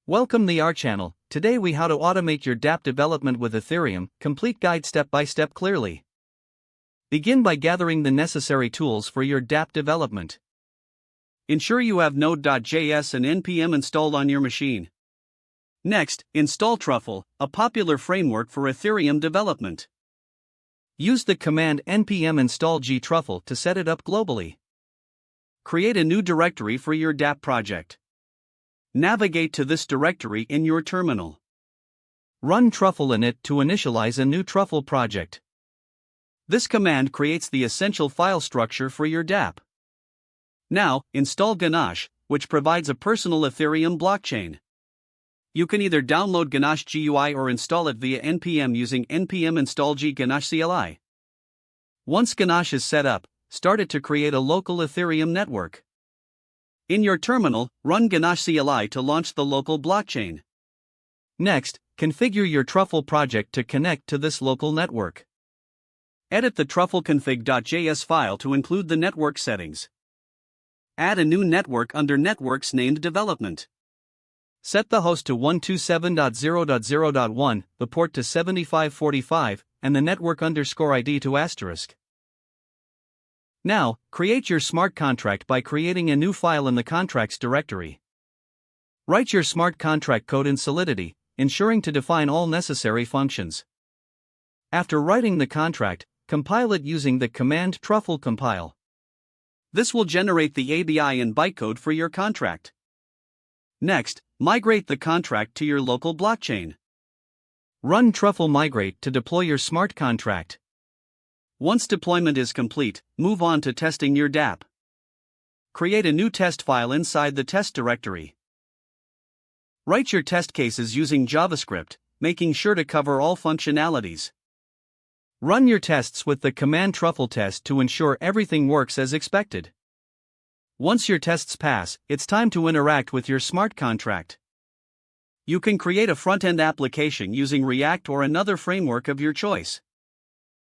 Welcome to our channel. Today we how to automate your DApp development with Ethereum, complete guide step by step clearly. Begin by gathering the necessary tools for your DApp development. Ensure you have Node.js and npm installed on your machine. Next, install Truffle, a popular framework for Ethereum development. Use the command npm install gtruffle to set it up globally. Create a new directory for your DApp project. Navigate to this directory in your terminal. Run truffle init to initialize a new truffle project. This command creates the essential file structure for your DApp. Now, install Ganache, which provides a personal Ethereum blockchain. You can either download Ganache GUI or install it via npm using npm install g Ganache CLI. Once Ganache is set up, start it to create a local Ethereum network. In your terminal, run Ganache CLI to launch the local blockchain. Next, configure your Truffle project to connect to this local network. Edit the truffleconfig.js file to include the network settings. Add a new network under Networks named Development. Set the host to 127.0.0.1, the port to 7545, and the network _ID to *. Now, create your smart contract by creating a new file in the contracts directory. Write your smart contract code in Solidity, ensuring to define all necessary functions. After writing the contract, compile it using the command truffle compile. This will generate the ABI and bytecode for your contract. Next, migrate the contract to your local blockchain. Run truffle migrate to deploy your smart contract. Once deployment is complete, move on to testing your DApp. Create a new test file inside the test directory. Write your test cases using JavaScript, making sure to cover all functionalities. Run your tests with the command truffle test to ensure everything works as expected. Once your tests pass, it's time to interact with your smart contract. You can create a front-end application using React or another framework of your choice.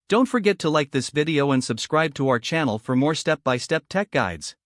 Don't forget to like this video and subscribe to our channel for more step-by-step tech guides.